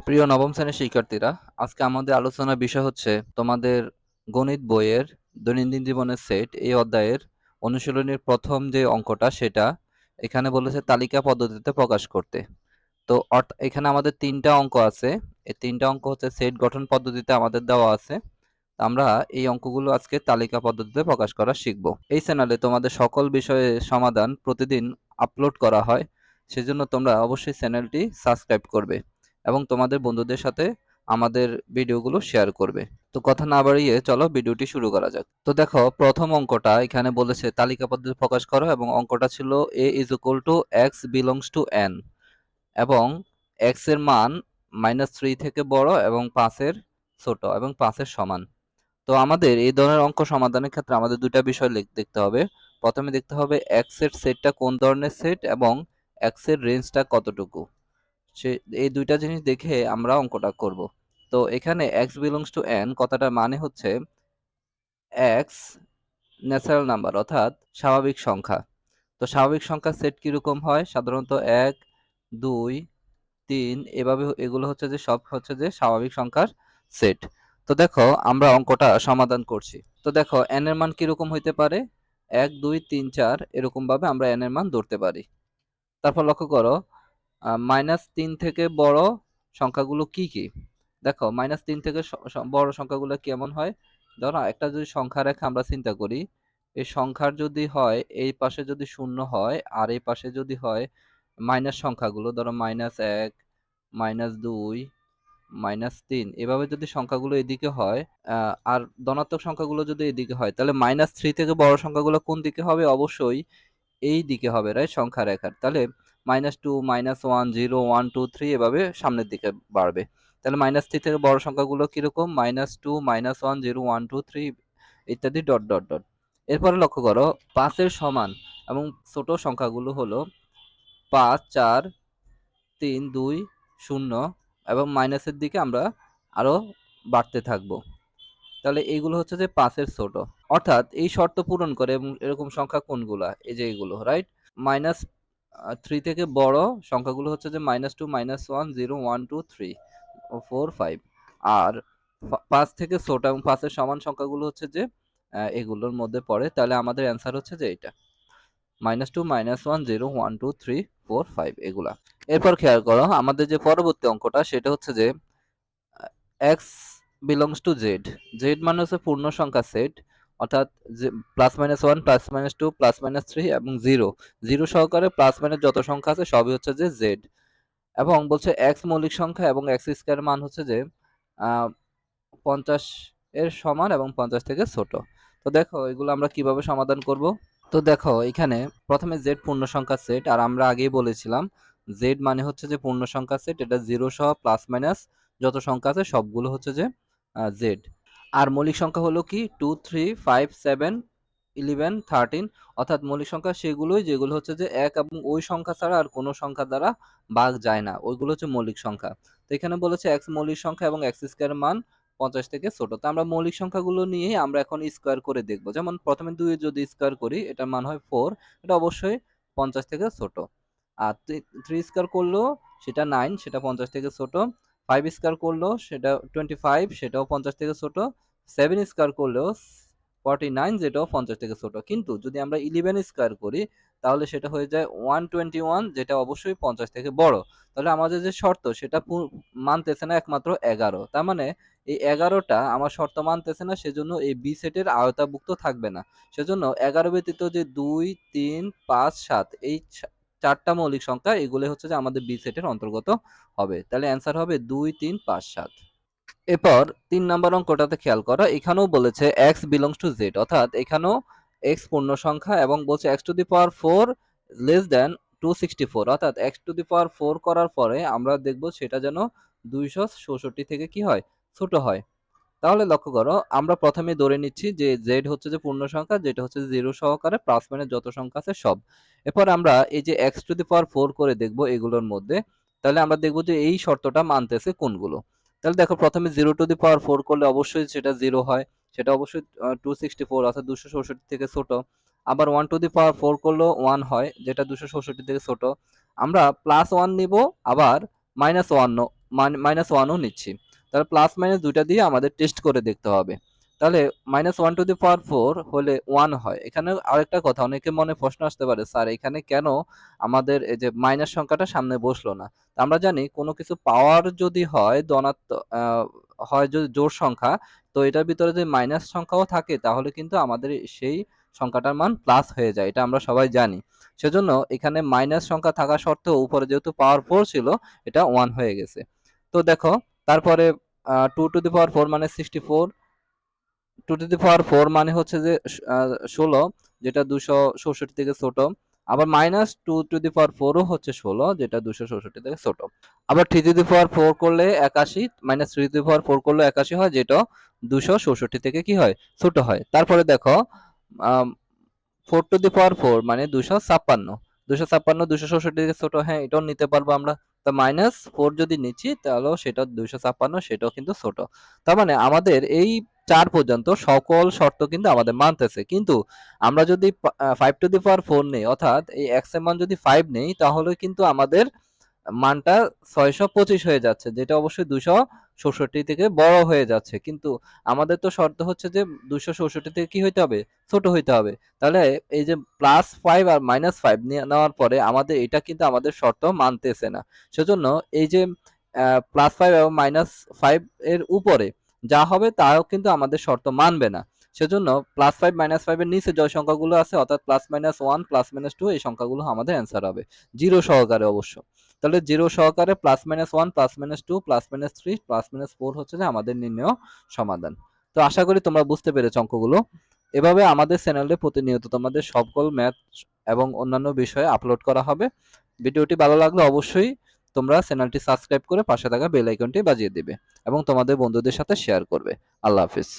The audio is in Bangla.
প্রিয় নবম শ্রেণীর শিক্ষার্থীরা, আজকে আমাদের আলোচনার বিষয় হচ্ছে তোমাদের গণিত বইয়ের দৈনন্দিন জীবনের সেট এই অধ্যায়ের অনুশীলনীর প্রথম যে অঙ্কটা সেটা এখানে বলেছে তালিকা পদ্ধতিতে প্রকাশ করতে। তো এখানে আমাদের তিনটা অঙ্ক আছে। এই তিনটা অঙ্ক হচ্ছে সেট গঠন পদ্ধতিতে আমাদের দেওয়া আছে। আমরা এই অঙ্কগুলো আজকে তালিকা পদ্ধতিতে প্রকাশ করা শিখব। এই চ্যানেলে তোমাদের সকল বিষয়ের সমাধান প্রতিদিন আপলোড করা হয়, সেজন্য তোমরা অবশ্যই চ্যানেলটি সাবস্ক্রাইব করবে এবং তোমাদের বন্ধুদের সাথে আমাদের ভিডিওগুলো শেয়ার করবে। তো কথা না বাড়িয়ে চলো ভিডিওটি শুরু করা যাক। তো দেখো, প্রথম অঙ্কটা এখানে বলেছে তালিকা পদ্ধতি প্রকাশ করো এবং অঙ্কটা ছিল a is equal to x belongs to n এবং x এর মান -3 থেকে বড় এবং 5 এর ছোট এবং 5 এর সমান। তো আমাদের এই ধরনের অঙ্ক সমাধানের ক্ষেত্রে আমাদের দুইটা বিষয় দেখতে হবে। প্রথমে দেখতে হবে এক্স এর সেটটা কোন ধরনের সেট এবং এক্স এর রেঞ্জটা কতটুকু। সে এই দুইটা জিনিস দেখে আমরা অঙ্কটা করব। তো এখানে এক্স বিলংস টু এন কথাটার মানে হচ্ছে এক্স ন্যাচারাল নাম্বার অর্থাৎ স্বাভাবিক সংখ্যা। তো স্বাভাবিক সংখ্যার সেট কিরকম হয়? সাধারণত 1, 2, 3 এভাবে এগুলো হচ্ছে যে সব হচ্ছে যে স্বাভাবিক সংখ্যার সেট। তো দেখো, আমরা অঙ্কটা সমাধান করছি। তো দেখো, n এর মান কিরকম হইতে পারে? 1, 2, 3, 4 এরকম ভাবে আমরা n এর মান ধরতে পারি। তারপর লক্ষ্য করো, -3 থেকে বড় সংখ্যাগুলো কি কি? দেখো, -3 থেকে বড় সংখ্যাগুলো কেমন হয়? ধরো একটা যদি সংখ্যা রেখা আমরা চিন্তা করি, এই সংখ্যার যদি হয় এই পাশে যদি শূন্য হয় আর এই পাশে যদি হয় মাইনাস সংখ্যাগুলো, ধরো -1, -2, -3 এভাবে যদি সংখ্যাগুলো এদিকে হয়, আর ধনাত্মক সংখ্যাগুলো যদি এদিকে হয়, তাহলে -3 থেকে বড় সংখ্যাগুলো কোন দিকে হবে? অবশ্যই এই দিকে হবে, রাইট? সংখ্যা রেখার। তাহলে -2, -1, 0, 1, 2, 3 এভাবে সামনের দিকে বাড়বে। তাহলে -3 থেকে বড় সংখ্যাগুলো কিরকম? -2, -1, 0, 1, 2, 3 ইত্যাদি ডট ডট ডট। এরপরে লক্ষ্য করো, 5 এর সমান এবং ছোট সংখ্যাগুলো হলো 5, 4, 3, 2, 0 এবং মাইনাসের দিকে আমরা আরো বাড়তে থাকবো। তাহলে এইগুলো হচ্ছে যে 5 এর ছোট। অর্থাৎ এই শর্ত পূরণ করে এবং এরকম সংখ্যা কোনগুলা? এই যে এগুলো, রাইট? -3 থেকে বড় সংখ্যাগুলো হচ্ছে যে -2, -1, 0, 1, 2, 3, 4, 5 আর 5 থেকে ছোট এবং 5 এর সমান সংখ্যাগুলো হচ্ছে যে এগুলোর মধ্যে পড়ে। তাহলে আমাদের অ্যান্সার হচ্ছে যে এটা -2, -1, 0, 1, 2, 3, 4, 5 এগুলা। এরপর খেয়াল করো, আমাদের যে পরবর্তী অঙ্কটা সেটা হচ্ছে যে x belongs to Z. Z মানে হচ্ছে পূর্ণ সংখ্যা সেট, অর্থাৎ +-1, +-2, +-3 এবং 0 0 সহকারে প্লাস মাইনাস যত সংখ্যা আছে সবই হচ্ছে যে জেড। এবং বলছে এক্স মৌলিক সংখ্যা এবং এক্স স্কয়ার মান হচ্ছে যে 50 এর সমান এবং 50 থেকে ছোট। তো দেখো, এগুলো আমরা কিভাবে সমাধান করব। তো দেখো, এখানে প্রথমে জেড পূর্ণ সংখ্যার সেট, আর আমরা আগেই বলেছিলাম জেড মানে হচ্ছে যে পূর্ণ সংখ্যার সেট, এটা 0 সহ প্লাস মাইনাস যত সংখ্যা আছে সবগুলো হচ্ছে যে জেড। আর মৌলিক সংখ্যা হলো কি 2, 3, 5, 7, 11, 13, অর্থাৎ মৌলিক সংখ্যা সেগুলোই যেগুলো হচ্ছে যে এক এবং ওই সংখ্যা ছাড়া আর কোনো সংখ্যা দ্বারা ভাগ যায় না, ওইগুলো হচ্ছে মৌলিক সংখ্যা। তো এখানে বলেছে এক্স মৌলিক সংখ্যা এবং এক্স স্কয়ার মান 50 থেকে ছোট। তো আমরা মৌলিক সংখ্যাগুলো নিয়েই আমরা এখন স্কয়ার করে দেখব। যেমন প্রথমে 2 যদি স্কয়ার করি এটার মান হয় 4, এটা অবশ্যই 50 থেকে ছোট। আর 3 স্কয়ার করলেও সেটা 9, সেটা 50 থেকে ছোট। 5 স্কয়ার করলেও সেটা 25, সেটাও 50 থেকে ছোট। 7 স্কয়ার করলেও 49, যেটাও 50 থেকে ছোট। কিন্তু যদি আমরা 11 স্কয়ার করি তাহলে সেটা হয়ে যায় 121, যেটা অবশ্যই 50 থেকে বড়। তাহলে আমাদের যে শর্ত সেটা মানতেছে না একমাত্র 11। তার মানে এই 11টা আমার শর্ত মানতেছে না, সেজন্য এই বি সেটের আওতাভুক্ত থাকবে না। সেজন্য 11 ব্যতীত যে 2, 3, 5, 7 এই চারটা মৌলিক সংখ্যা এগুলো হচ্ছে যে আমাদের বি সেটের অন্তর্গত হবে। তাহলে অ্যান্সার হবে 2, 3, 5, 7। এরপর 3 নাম্বার অঙ্কটাতে খেয়াল করো, এখানেও বলেছে x belongs to z, অর্থাৎ এখানেও x পূর্ণ সংখ্যা এবং বলছে x to the power 4 less than 264, অর্থাৎ x to the power 4 করার পরে আমরা দেখব সেটা যেন 264 থেকে কি হয়? ছোট হয়। তাহলে লক্ষ্য করো, আমরা প্রথমে ধরে নিচ্ছি যে z হচ্ছে যে পূর্ণ সংখ্যা, যেটা হচ্ছে 0 সহকারে প্লাস মাইনাস যত সংখ্যা আছে সব। এরপর আমরা এই যে x to the power 4 করে দেখব এগুলোর মধ্যে। তাহলে আমরা দেখব যে এই শর্তটা মানতেছে কোনগুলো। তাহলে দেখো, প্রথমে 0 to the power 4 করলে অবশ্যই সেটা 0 হয়, সেটা অবশ্যই 264 অর্থাৎ 264 থেকে ছোট। আবার 1 to the power 4 করলেও 1 হয়, যেটা 264 থেকে ছোট। আমরা +1 নিব, আবার -1 -1ও নিচ্ছি। তাহলে প্লাস মাইনাস দুইটা দিয়ে আমাদের টেস্ট করে দেখতে হবে। তাহলে -1^4 হলে 1 হয়। এখানে আরেকটা কথা, অনেকের মনে প্রশ্ন আসতে পারে, স্যার এখানে কেন আমাদের এই যে মাইনাস সংখ্যাটা সামনে বসলো না? তো আমরা জানি কোনো কিছু পাওয়ার যদি হয় হয় যদি জোড় সংখ্যা, তো এটার ভিতরে যদি মাইনাস সংখ্যাও থাকে তাহলে কিন্তু আমাদের সেই সংখ্যাটার মান প্লাস হয়ে যায়। এটা আমরা সবাই জানি। সেজন্য এখানে মাইনাস সংখ্যা থাকা সত্ত্বেও উপরে যেহেতু পাওয়ার 4 ছিল, এটা 1 হয়ে গেছে। তো দেখো, তারপরে 2^4 মানে 64, 2^4 মানে হচ্ছে যে 16, যেটা 264 থেকে ছোট। আবার -2^4 ও হচ্ছে 16, যেটা 264 থেকে ছোট। আবার 3^4 করলে 81, -3^4 করলে 81 হয়, যেটা 264 থেকে কি হয়, ছোট হয়। তারপরে দেখো, আম 4^4 মানে 256, 256 264 থেকে ছোট, হ্যাঁ এটাও নিতে পারবো আমরা। তো -4 যদি নিচ্ছি তাহলেও সেটা 256, সেটাও কিন্তু ছোট। তার মানে আমাদের এই 4 পর্যন্ত সকল শর্ত কিন্তু আমাদের মানতেছে। কিন্তু আমরা যদি 5^4 নেই, অর্থাৎ এই x এর মান যদি 5 নেই, তাহলে কিন্তু আমাদের মানটা 625 হয়ে যাচ্ছে, যেটা অবশ্যই 264 থেকে বড় হয়ে যাচ্ছে। কিন্তু আমাদের তো শর্ত হচ্ছে যে 264 থেকে কি হইতে হবে, ছোট হইতে হবে। তাহলে এই যে +5 আর -5 নেওয়ার পরে আমাদের এটা কিন্তু আমাদের শর্ত মানতেছে না। সেজন্য এই যে +5 এবং -5 এর উপরে যা হবে তাও কিন্তু আমাদের শর্ত মানবে না। সেজন্য +5 -5 এর নিচে যে সংখ্যাগুলো আছে, অর্থাৎ +-1 +-2, এই সংখ্যাগুলো আমাদের অ্যান্সার হবে, 0 সহকারে অবশ্য। তাহলে 0 সহকারে +-1 +-2 +-3 +-4 হচ্ছে যে আমাদের নির্ণেয় সমাধান। তো আশা করি তোমরা বুঝতে পেরেছো অঙ্কগুলো। এভাবে আমাদের চ্যানেলে প্রতিনিয়ত তোমাদের সকল ম্যাথ এবং অন্যান্য বিষয়ে আপলোড করা হবে। ভিডিওটি ভালো লাগলে অবশ্যই তোমরা চ্যানেলটি সাবস্ক্রাইব করে পাশে থাকা বেল আইকনটি বাজিয়ে দিবে এবং তোমাদের বন্ধুদের সাথে শেয়ার করবে। আল্লাহ হাফেজ।